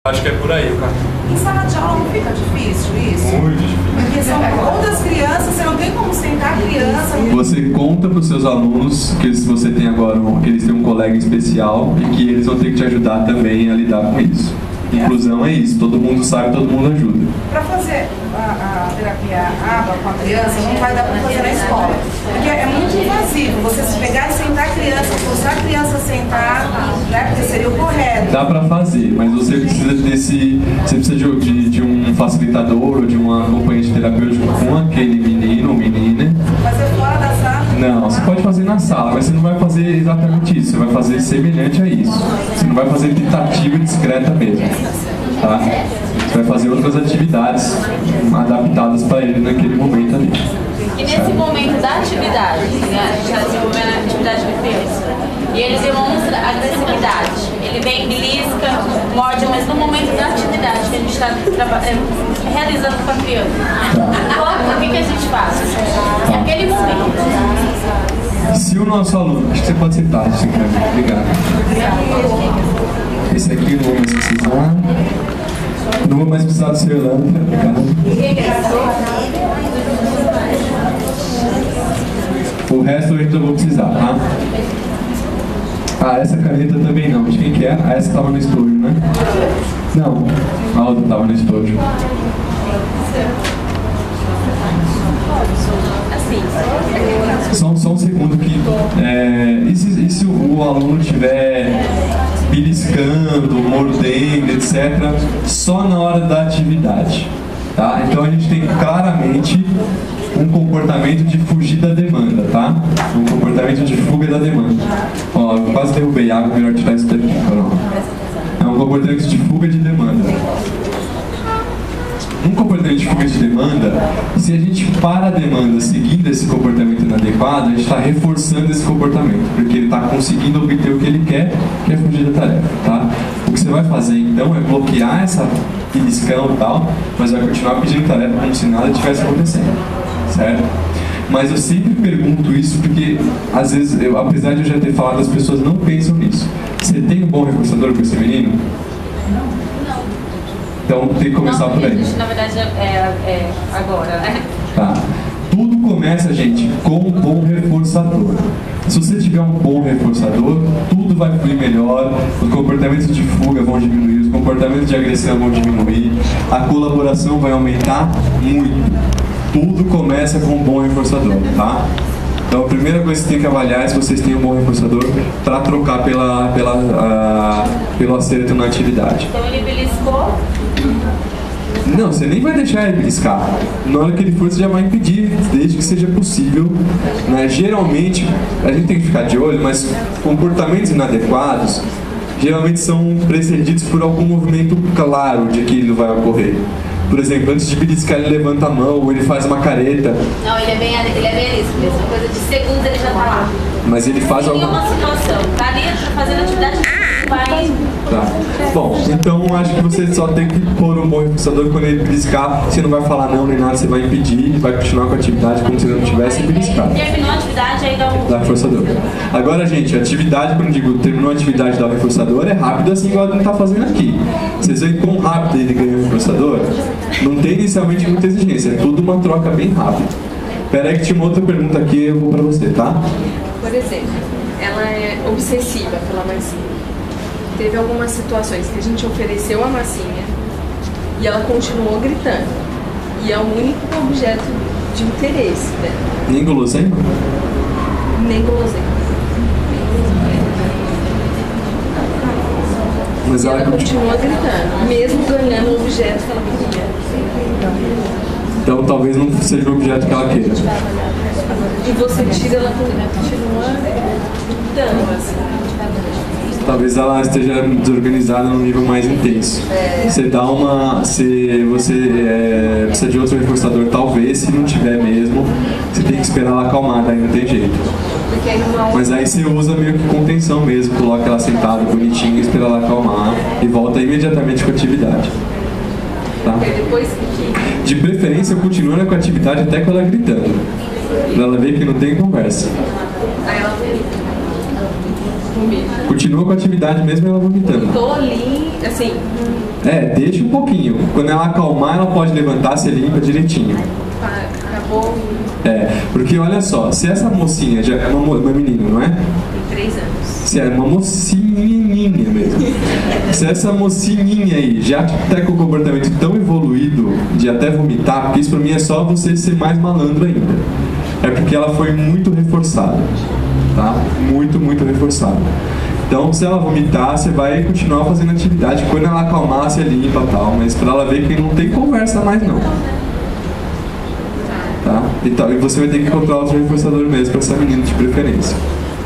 Acho que é por aí, cara. Em sala de aula não fica difícil isso? Muito difícil. Porque são outras crianças, você não tem como sentar a criança. Você conta para os seus alunos que se você tem agora que eles têm um colega especial e que eles vão ter que te ajudar também a lidar com isso. Inclusão é isso, todo mundo sabe, todo mundo ajuda. Para fazer a terapia ABA com a criança, não vai dar para fazer na escola. Porque é muito invasivo, você se pegar e sentar a criança, forçar a criança a sentar, né, porque seria o correto. Dá para fazer, mas você precisa você precisa de um facilitador ou de um acompanhante terapêutico com aquele menino ou menina. Fazer fora da sala? Não, você pode fazer na sala, mas você não vai fazer exatamente isso, você vai fazer semelhante a isso. Você não vai fazer tentativa discreta mesmo, tá? Você vai fazer outras atividades adaptadas para ele naquele momento ali. E nesse momento da atividade, né, a gente está desenvolvendo a atividade de criança, e ele demonstra agressividade. Ele vem, belisca, morde, mas no momento da atividade que a gente está realizando com a criança, o que a gente faz? Naquele momento. Se o nosso aluno, acho que você pode sentar, se quiser. Obrigado. Esse aqui eu não vou mais precisar. Não vou mais precisar do seu lâmpada. Obrigado. O resto eu vou precisar, tá? Ah, essa caneta também não. De quem que é? Ah, essa estava no estojo, né? Não, a outra estava no estojo. Só um segundo que e se o aluno estiver beliscando, mordendo, etc., só na hora da atividade, tá? Então a gente tem claramente um comportamento de fugir da demanda, tá? Um comportamento de fuga da demanda. Ó, eu quase derrubei água, melhor tirar isso daqui. É um comportamento de fuga de demanda. Um comportamento de fuga de demanda, se a gente para a demanda seguindo esse comportamento inadequado, a gente está reforçando esse comportamento, porque ele está conseguindo obter o que ele quer, que é fugir da tarefa, tá? O que você vai fazer então é bloquear essa beliscão e tal, mas vai continuar pedindo tarefa como se nada estivesse acontecendo, certo? Mas eu sempre pergunto isso porque, às vezes, apesar de eu já ter falado, as pessoas não pensam nisso. Você tem um bom reforçador com esse menino? Então tem que começar por aí. Na verdade é agora, né? Tá. Tudo começa, gente, com um bom reforçador. Se você tiver um bom reforçador, tudo vai fluir melhor, os comportamentos de fuga vão diminuir, os comportamentos de agressão vão diminuir, a colaboração vai aumentar muito. Tudo começa com um bom reforçador, tá? Então a primeira coisa que você tem que avaliar é se vocês têm um bom reforçador para trocar pelo acerto na atividade. Então ele beliscou. Não, você nem vai deixar ele beliscar. Na hora que ele for, você já vai impedir, desde que seja possível, né? Geralmente, a gente tem que ficar de olho, mas comportamentos inadequados geralmente são precedidos por algum movimento claro de que ele vai ocorrer. Por exemplo, antes de beliscar, ele levanta a mão ou ele faz uma careta. Não, ele é bem isso mesmo. Coisa de segundos ele já tá lá. Mas ele faz alguma... alguma... situação. Tá ali fazendo atividade, vai... Tá. Bom, então acho que você só tem que pôr um bom reforçador. Quando ele beliscar, você não vai falar não nem nada, você vai impedir, vai continuar com a atividade como se não tivesse beliscado. Terminou a atividade, aí dá reforçador. Agora, gente, a atividade, quando eu digo terminou a atividade da reforçador, é rápido assim, igual ele está fazendo aqui. Vocês veem quão rápido ele ganha o reforçador? Não tem inicialmente muita exigência, é tudo uma troca bem rápida. Espera aí que tinha uma outra pergunta aqui, eu vou para você, tá? Por exemplo, ela é obsessiva pela massinha. Teve algumas situações que a gente ofereceu a massinha e ela continuou gritando. E é o único objeto de interesse dela. Nem guloseima? Nem guloseima. Mas ela continua gritando, mesmo ganhando o objeto que ela queria. Então talvez não seja o objeto que ela queira. E você tira, ela continua gritando assim. Talvez ela esteja desorganizada num nível mais intenso. Você dá uma... Se você precisa de outro reforçador, talvez, se não tiver mesmo, você tem que esperar ela acalmar, daí não tem jeito. Mas aí você usa meio que contenção mesmo, coloca ela sentada bonitinha, espera ela acalmar e volta imediatamente com a atividade. Tá? De preferência, continua com a atividade até com ela gritando. Pra ela ver que não tem conversa. Aí ela Vomita. Continua com a atividade mesmo ela vomitando. Tô ali, assim, Deixa um pouquinho. Quando ela acalmar, ela pode levantar, se limpa direitinho. acabou Porque olha só, se essa mocinha já é uma menina, não é? tem 3 anos. Se é uma mocinha mesmo. Se essa mocinha aí já tá com o comportamento tão evoluído de até vomitar, porque isso pra mim é só você ser mais malandro ainda. É porque ela foi muito reforçada, tá? Muito, muito reforçada. Então, se ela vomitar, você vai continuar fazendo atividade. Quando ela acalmar, você limpa e tal. Mas pra ela ver que não tem conversa mais, não. Tá? Então, e você vai ter que encontrar outro reforçador mesmo pra essa menina de preferência.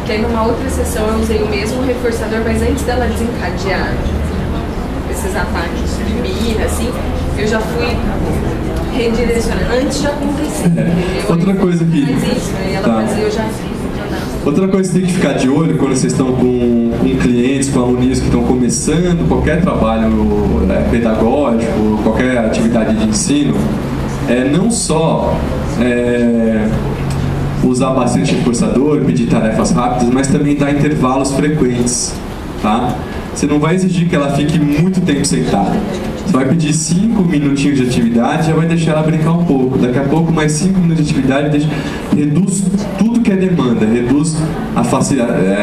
Que aí numa outra sessão eu usei o mesmo reforçador, mas antes dela desencadear esses ataques de birra, assim, eu já fui redirecionando. Antes de acontecer. Outra coisa que... Faz isso, aí ela fazia, eu já fiz. Outra coisa que você tem que ficar de olho quando vocês estão com clientes, com alunos que estão começando qualquer trabalho pedagógico, qualquer atividade de ensino, é não só usar bastante reforçador, pedir tarefas rápidas, mas também dar intervalos frequentes, tá? Você não vai exigir que ela fique muito tempo sentada. Você vai pedir 5 minutinhos de atividade e já vai deixar ela brincar um pouco. Daqui a pouco, mais 5 minutos de atividade, reduz tudo que é demanda,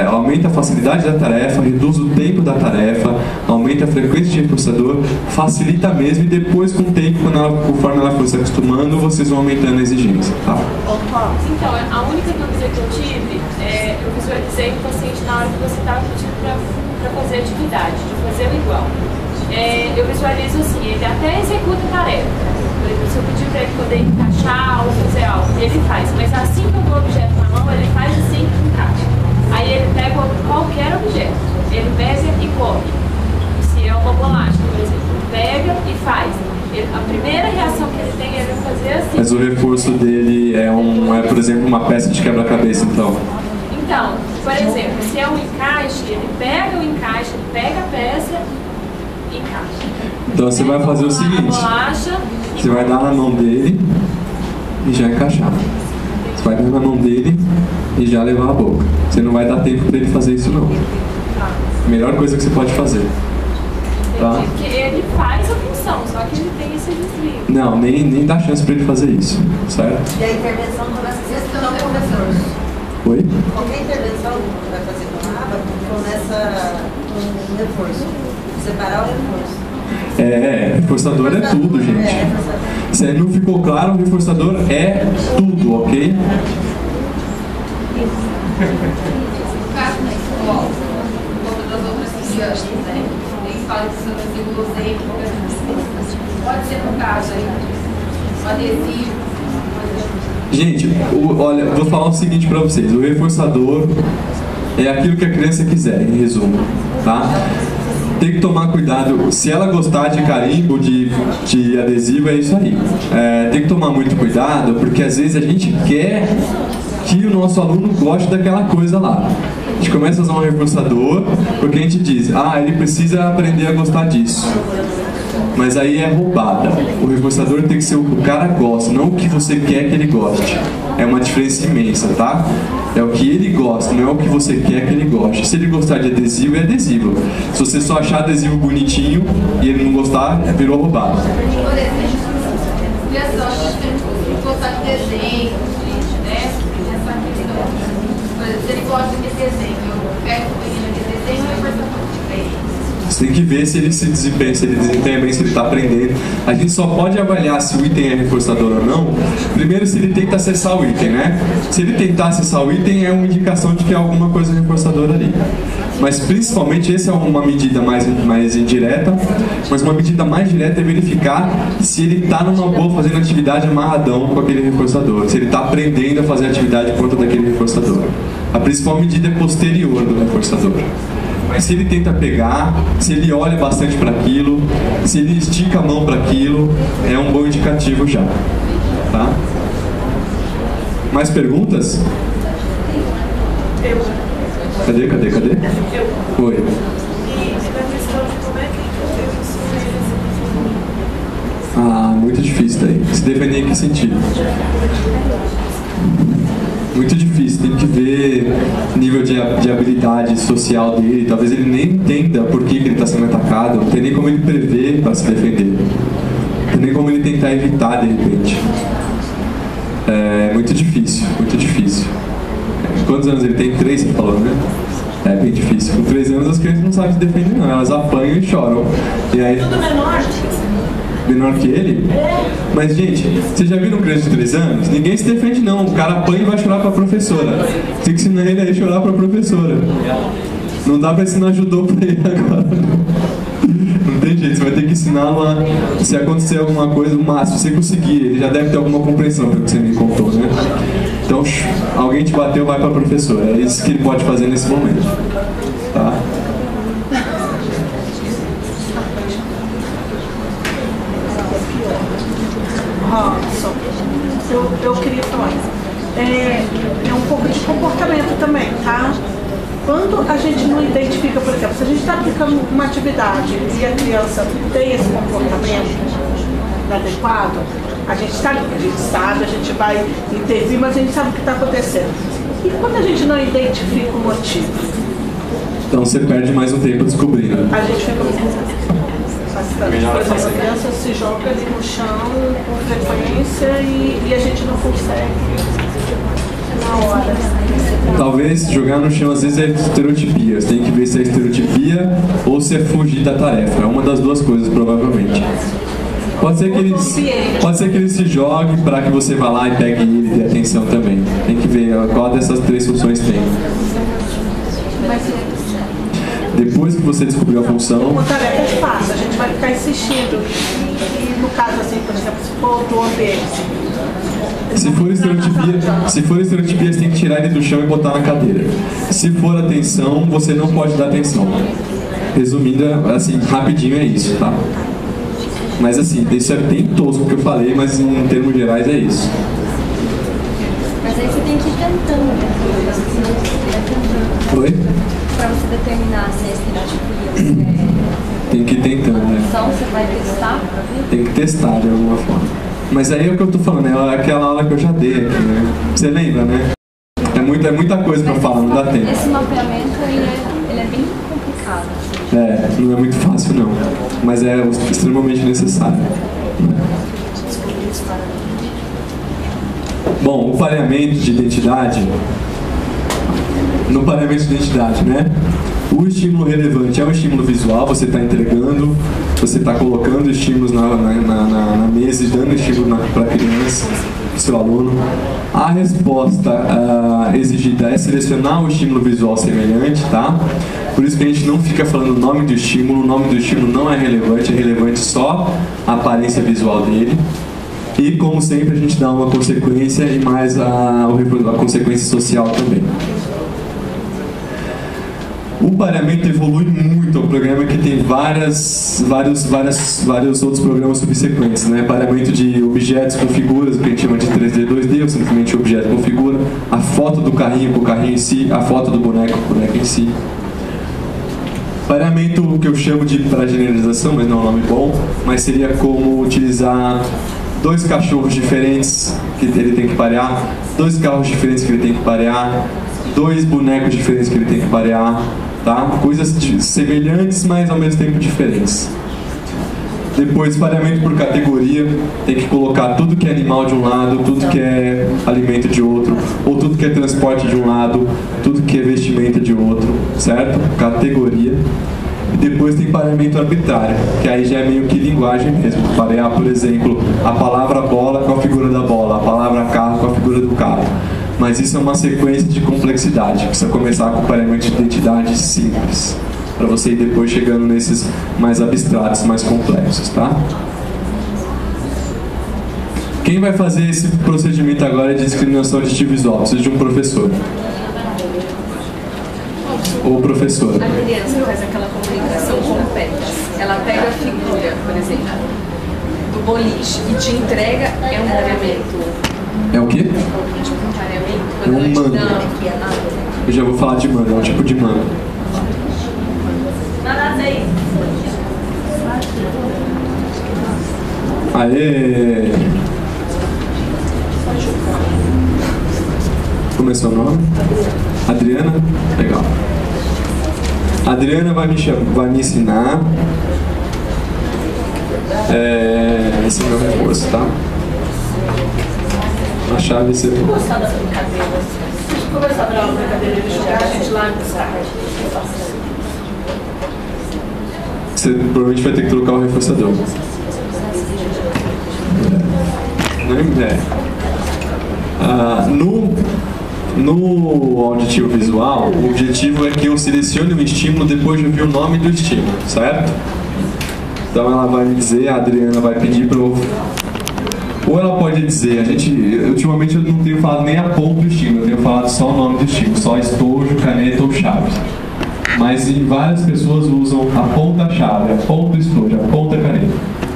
aumenta a facilidade da tarefa, reduz o tempo da tarefa, aumenta a frequência de reforçador, facilita mesmo, e depois, com o tempo, conforme ela for se acostumando, vocês vão aumentando a exigência. Tá? Então, a única dúvida que eu tive eu visualizei o paciente na hora que você estava pedindo para fazer atividade, de fazer o igual. Eu visualizo assim, ele até executa a tarefa. Por exemplo, se eu pedir para ele poder encaixar ou fazer algo, ele faz. Mas assim que eu dou o objeto na mão, ele faz assim e encaixa. Aí ele pega qualquer objeto, ele pega e come. Se é uma bolacha, por exemplo, pega e faz. A primeira reação que ele tem é ele fazer assim. Mas o reforço dele é por exemplo, uma peça de quebra-cabeça, então? Então, por exemplo, se é um encaixe, ele pega o encaixe, ele pega a peça e encaixa. Então você vai fazer o seguinte, você vai dar na mão dele e já encaixar. Você vai dar na mão dele e já levar a boca. Você não vai dar tempo para ele fazer isso, não. Melhor coisa que você pode fazer. Tá? Porque ele faz a função, só que ele tem esse desvio. Não, nem dá chance para ele fazer isso, certo? E a intervenção começa a ser não com reforço. Oi? Qualquer intervenção que vai fazer com a aba começa com reforço. Separar o reforço. Reforçador é tudo, gente. Se não ficou claro, o reforçador é tudo, ok? Como das outras crianças, né? Eles falam que são adesivos, pode ser no caso aí, um adesivo. Gente, olha, vou falar o seguinte pra vocês. O reforçador é aquilo que a criança quiser, em resumo, tá? Tem que tomar cuidado. Se ela gostar de carimbo, de adesivo, é isso aí. Tem que tomar muito cuidado, porque às vezes a gente quer que o nosso aluno goste daquela coisa lá. A gente começa a usar um reforçador porque a gente diz, ele precisa aprender a gostar disso. Mas aí é roubada. O reforçador tem que ser o que o cara gosta, não o que você quer que ele goste. É uma diferença imensa, tá? É o que ele gosta, não é o que você quer que ele goste. Se ele gostar de adesivo, é adesivo. Se você só achar adesivo bonitinho e ele não gostar, virou roubado. Por exemplo, crianças têm que gostar de desenho, né? Essa questão. Por exemplo, se ele gosta de desenho, eu pego o menino de desenho e eu vou Você tem que ver se ele se desempenha bem, se ele está aprendendo. A gente só pode avaliar se o item é reforçador ou não, primeiro se ele tenta acessar o item, né? Se ele tentar acessar o item, é uma indicação de que há alguma coisa reforçadora ali. Mas principalmente, essa é uma medida mais indireta, mas uma medida mais direta é verificar se ele está numa boa fazendo atividade amarradão com aquele reforçador, se ele está aprendendo a fazer atividade por conta daquele reforçador. A principal medida é posterior do reforçador. Mas se ele tenta pegar, se ele olha bastante para aquilo, se ele estica a mão para aquilo, é um bom indicativo já. Tá? Mais perguntas? Cadê? Oi. Muito difícil daí. Se defender em que sentido? Muito difícil, tem que ver nível de habilidade social dele. Talvez ele nem entenda por que ele está sendo atacado, não tem nem como ele prever para se defender, não tem nem como ele tentar evitar de repente. É muito difícil, muito difícil. Quantos anos ele tem? 3, você falou, né? É bem difícil. Com 3 anos as crianças não sabem se defender, não. Elas apanham e choram. E aí... Tudo menor? Menor que ele? Mas, gente, você já viu um criança de 3 anos? Ninguém se defende, não. O cara apanha e vai chorar pra professora. Tem que ensinar ele a chorar pra professora. Não dá pra ensinar judô pra ele agora. Não tem jeito, você vai ter que ensiná-lo a... Se acontecer alguma coisa, o máximo, se você conseguir, ele já deve ter alguma compreensão pelo que você me contou, né? Então, alguém te bateu, vai pra professora. É isso que ele pode fazer nesse momento. Tá? Eu queria falar. É um pouco de comportamento também, tá? Quando a gente não identifica, por exemplo, se a gente está aplicando uma atividade e a criança tem esse comportamento adequado, a gente sabe, a gente vai intervir, mas a gente sabe o que está acontecendo. E quando a gente não identifica o motivo? Então você perde mais um tempo descobrindo. A gente fica bastante. Por exemplo, a criança se joga ali no chão com frequência e a gente não consegue na hora. Talvez jogar no chão às vezes é estereotipia. Você tem que ver se é estereotipia ou se é fugir da tarefa. É uma das duas coisas, provavelmente. Pode ser que ele se jogue para que você vá lá e pegue ele e dê atenção também. Tem que ver qual dessas 3 funções tem. Depois que você descobriu a função... Uma tarefa é fácil, a gente vai ficar insistindo. E no caso, assim, por exemplo, se for do ambiente... Se for estereotipia, você tem que tirar ele do chão e botar na cadeira. Se for atenção, você não pode dar atenção. Resumindo, assim, rapidinho é isso, tá? Mas assim, isso é bem tosco o que eu falei, mas em termos gerais é isso. Mas aí você tem que ir tentando, né? Oi? Pra você determinar se é estereotipia, tem que ir tentando, né? Então você vai testar pra ver? Tem que testar de alguma forma. Mas aí é o que eu tô falando, é aquela aula que eu já dei aqui, né? Você lembra, né? É muita coisa pra falar, não dá tempo. Esse mapeamento ele é bem complicado. Não é muito fácil não, mas é extremamente necessário. Bom, o pareamento de identidade. No pareamento de identidade, né? O estímulo relevante é um estímulo visual, você está entregando, você está colocando estímulos na mesa e dando estímulo para a criança, para o seu aluno. A resposta exigida é selecionar o estímulo visual semelhante, tá? Por isso que a gente não fica falando o nome do estímulo não é relevante só a aparência visual dele. E, como sempre, a gente dá uma consequência e mais a consequência social também. O pareamento evolui muito, é um programa que tem vários outros programas subsequentes, né? Pareamento de objetos com figuras, o que a gente chama de 3D, 2D, ou simplesmente objeto com figura, a foto do carrinho com o carrinho em si, a foto do boneco com o boneco em si. Pareamento que eu chamo de, para generalização, mas não é um nome bom, mas seria como utilizar 2 cachorros diferentes que ele tem que parear, 2 carros diferentes que ele tem que parear, 2 bonecos diferentes que ele tem que parear, tá? Coisas semelhantes, mas ao mesmo tempo diferentes. Depois, pareamento por categoria, tem que colocar tudo que é animal de um lado, tudo que é alimento de outro, ou tudo que é transporte de um lado, tudo que é vestimenta de outro, certo? Categoria. E depois tem pareamento arbitrário, que aí já é meio que linguagem mesmo. Parear, por exemplo, a palavra bola com a figura da bola, a palavra carro com a figura do carro. Mas isso é uma sequência de complexidade. Precisa começar com pareamento de identidade simples, para você ir depois chegando nesses mais abstratos, mais complexos, tá? Quem vai fazer esse procedimento agora de discriminação auditivisual? Precisa de um professor. Ou professora. A criança faz aquela comunicação completa. Ela pega a figura, por exemplo, do boliche e te entrega, é um pareamento. É o quê? Tipo um pareamento. É um mando. Eu já vou falar de mando, é um tipo de mando. Aê! Como é seu nome? Adriana? Legal. A Adriana vai me ensinar esse meu reforço, tá? A chave você... Vamos começar da brincadeira. Vamos começar a dar uma brincadeira de jogar a gente lá no site. Você provavelmente vai ter que trocar o reforçador. No auditivo visual, o objetivo é que eu selecione o estímulo depois de ouvir o nome do estímulo, certo? Então ela vai me dizer, a Adriana vai pedir para eu... Ou ela pode dizer, ultimamente eu não tenho falado nem a ponta do estímulo, eu tenho falado só o nome do estímulo, só estojo, caneta ou chave. Mas várias pessoas usam a ponta-chave, a ponta estojo, a ponta-caneta.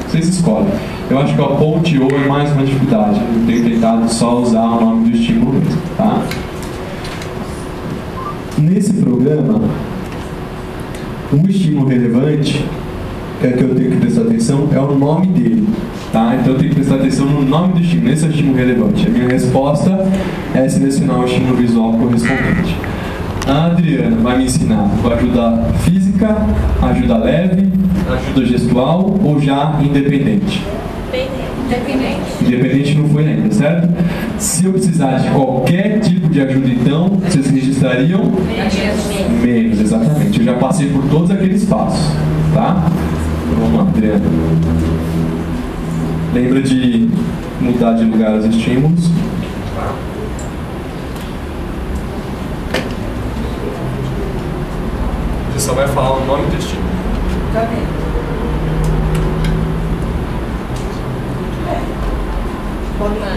Vocês escolhem. Eu acho que a ponte ou é mais uma dificuldade. Eu tenho tentado só usar o nome do estímulo mesmo, tá? Nesse programa, um estímulo relevante, que é que eu tenho que prestar atenção, é o nome dele, tá? Então eu tenho que prestar atenção no nome do estímulo. Esse é o estímulo relevante. A minha resposta é selecionar o estímulo visual correspondente. A Adriana vai me ensinar ajuda física, ajuda leve, ajuda gestual ou já independente? Independente. Independente não foi ainda, certo? Se eu precisar de qualquer tipo de ajuda, então, vocês registrariam? Menos, exatamente. Eu já passei por todos aqueles passos, tá? Então, vamos lá, Adriana. Lembra de mudar de lugar os estímulos. Você só vai falar o nome do estímulo. Tá bem.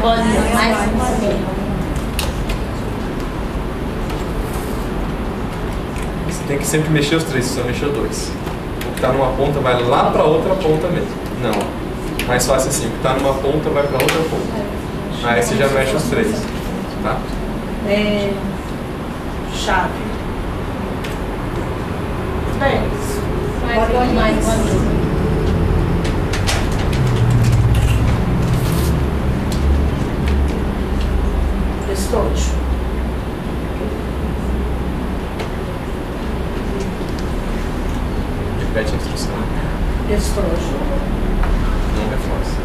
Bolinha, mais. Você tem que sempre mexer os três, só mexer dois. O que está numa ponta vai lá para outra ponta mesmo. Não. Mais fácil assim, o que está numa ponta vai para outra ponta. Aí você já mexe os três. Tá? Chave. Mais. Estojo. Repete a instrução. Estojo. Não reforça.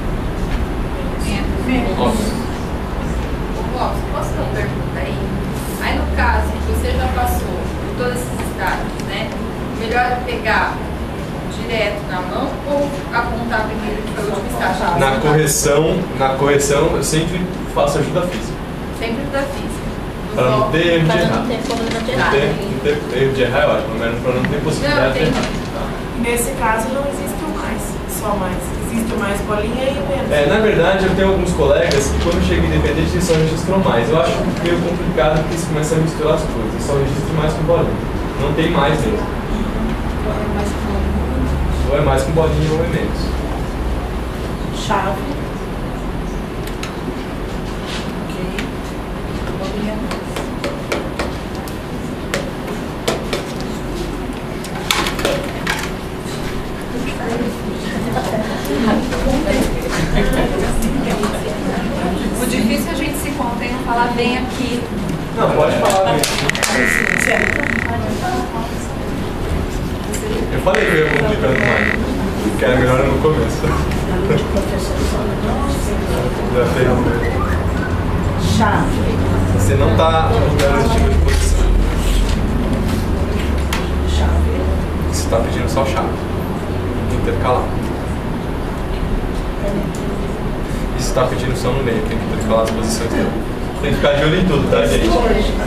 Posso ter uma pergunta aí? Aí no caso que você já passou por todos esses estágios, né? Melhor é pegar direto na mão ou apontar primeiro que foi o último estágio? Na correção eu sempre faço ajuda física. Sempre ajuda física. Para não ter erro de Para errar. não ter problema de Não errar. ter erro de errar é ótimo, mas para não ter possibilidade de errar. Nesse caso não existe o mais, só mais. Existe o mais bolinha e o menos. Na verdade, eu tenho alguns colegas que quando chega independente eles só registram mais. Eu acho meio complicado porque você começa a misturar as coisas. Eu só registro mais com bolinha. Não tem mais mesmo. Ou é mais com bolinha ou é menos. Chave. Ok. Bolinha. O difícil é a gente se conter e não falar bem aqui. Não, pode falar mesmo. Eu falei que eu ia complicando mais. Que era melhor no começo. Já fez. Chave. Você não está mudando esse tipo de posição. Chave. Você está pedindo só chave. Intercalar. E você está pedindo só no meio, tem que intercalar as posições dele. Tem que ficar de olho em tudo, tá, gente?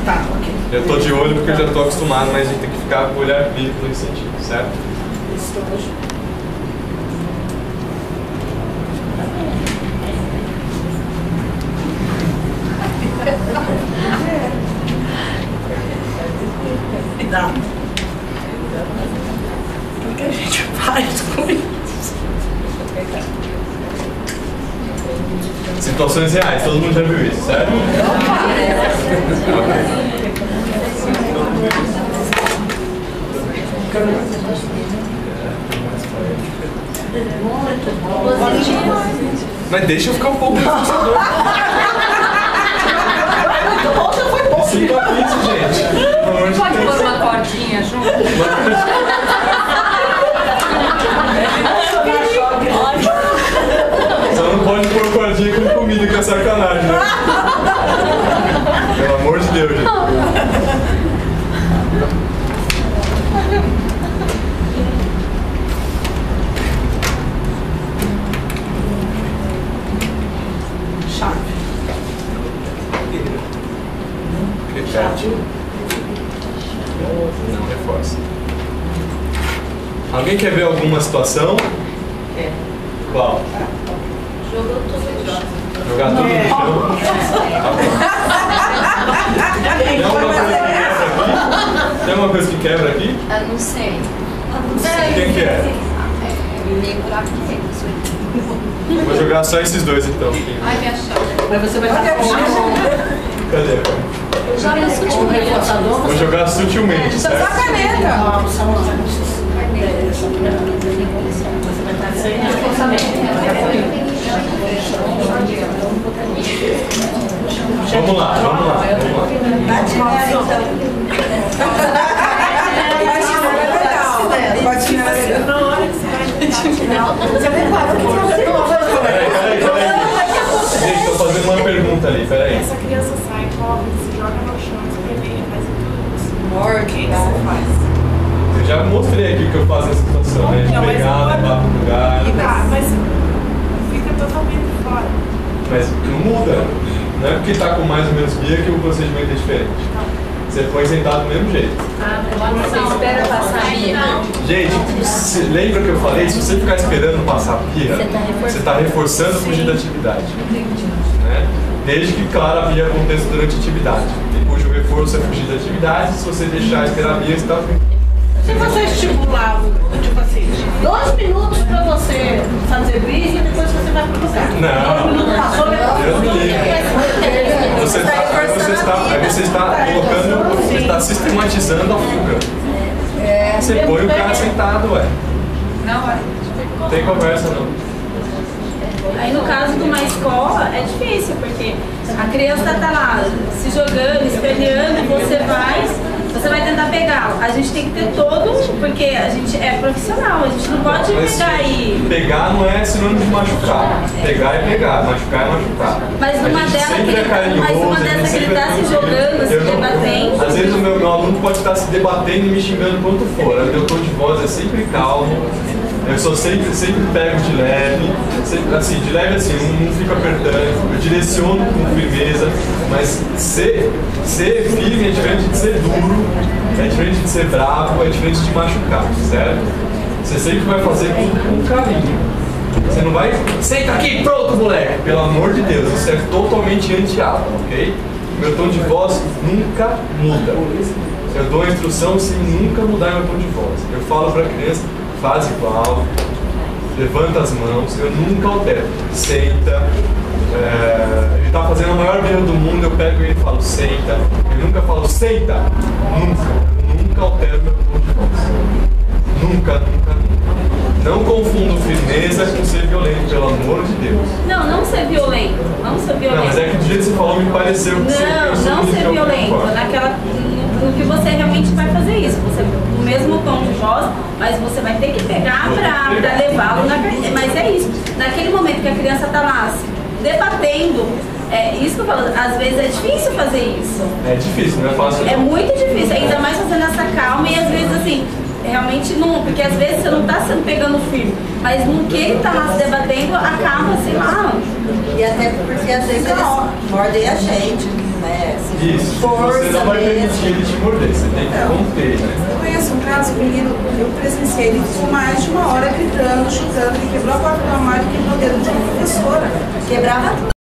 Tá, ok. Eu tô de olho porque eu já estou acostumado, mas a gente tem que ficar com o olhar vivo nesse sentido, certo? Estojo. Dá. O que a gente faz com isso? Situações reais, todo mundo já viu isso, certo? Mas deixa eu ficar um pouco no Muito bom, já foi bom. 5 apitos, gente. Pode pôr uma cordinha junto? Só não pode pôr cordinha com comida, que é sacanagem, né? Pelo amor de Deus, gente. Repete. Não reforça. Alguém quer ver alguma situação? É. Qual? Jogou tudo no chão. Jogar tudo no chão? Tem alguma coisa que quebra aqui? Eu não sei. Quem que é? Meio buraco que tem. Vou jogar só esses dois então. Ai, minha chave. Mas você vai ficar com Cadê? Joga sutilmente. Vou jogar sutilmente, Só certo? caneta. Você vai estar sem Vamos lá. Bate nela, então. Na hora que você vai você prepara o que Peraí. Gente, tô fazendo uma pergunta ali, peraí. Essa criança sai, corre, se joga no chão, espremer, faz tudo. Morto. O que você faz? Eu já mostrei aqui o que eu faço nessa situação, né? De pegar, levar pro lugar. Tá, mas fica totalmente fora. Mas não muda. Não é porque tá com mais ou menos guia que o procedimento é diferente. Você põe sentado do mesmo jeito. Você espera passar a birra. Gente, lembra que eu falei? Se você ficar esperando passar a birra, você está reforçando fugir da atividade. Né? Desde que, claro, a birra aconteça durante a atividade. E cujo reforço é fugir da atividade. Se você deixar esperar a birra, você está Se você estimular, tipo assim, 2 minutos pra você fazer brisa e depois você vai pro lugar. Não. 2 minutos passou, Deus me livre. Você está sistematizando a fuga. Você põe o cara sentado, ué. Não tem conversa, não. Aí no caso de uma escola é difícil, porque a criança tá lá se jogando, espelhando, e você vai tentar pegar. A gente tem que ter todo, porque a gente é profissional, a gente não pode pegar e... Pegar não é sinônimo de machucar. Pegar é pegar, machucar é machucar. Mas numa dessa que ele tá se jogando, se debatendo... Às vezes o meu aluno pode estar se debatendo e me xingando quanto for. O meu tom de voz é sempre calmo. Eu sou sempre pego de leve, sempre, assim, de leve assim, não fico apertando, eu direciono com firmeza, mas ser firme é diferente de ser duro, é diferente de ser bravo, é diferente de machucar, certo? Você sempre vai fazer com carinho. Você não vai, senta aqui, pronto, moleque! Pelo amor de Deus, isso é totalmente anti-aula, ok? Meu tom de voz nunca muda. Eu dou a instrução sem nunca mudar meu tom de voz. Eu falo para a criança, faz igual, levanta as mãos, eu nunca altero. Senta, ele está fazendo a maior birra do mundo, eu pego ele e falo, senta. Eu nunca falo, senta! Nunca altero meu tom de voz. Nunca. Não confundo firmeza com ser violento, pelo amor de Deus. Não ser violento. Não, mas é que do jeito que você falou me pareceu que não ser violento. No que você realmente vai fazer isso. Você, no mesmo tom de voz, mas você vai ter que pegar pra levá-lo na carteira. Mas é isso. Naquele momento que a criança tá lá se debatendo, isso que eu falo, às vezes é difícil fazer isso. É difícil, não é fácil. É muito difícil, ainda mais fazendo essa calma e às vezes assim, realmente não, porque às vezes você não tá sendo pegando firme, mas no que ele tá lá se debatendo, acaba, sei lá. E até porque às vezes eles mordem a gente, né? Isso, você não vai permitir ele te morder, você tem que conter, né? Eu conheço um caso, o menino, eu presenciei, ele ficou mais de 1 hora gritando, chutando, ele quebrou a porta do armário e quebrou o dedo de uma professora. Quebrava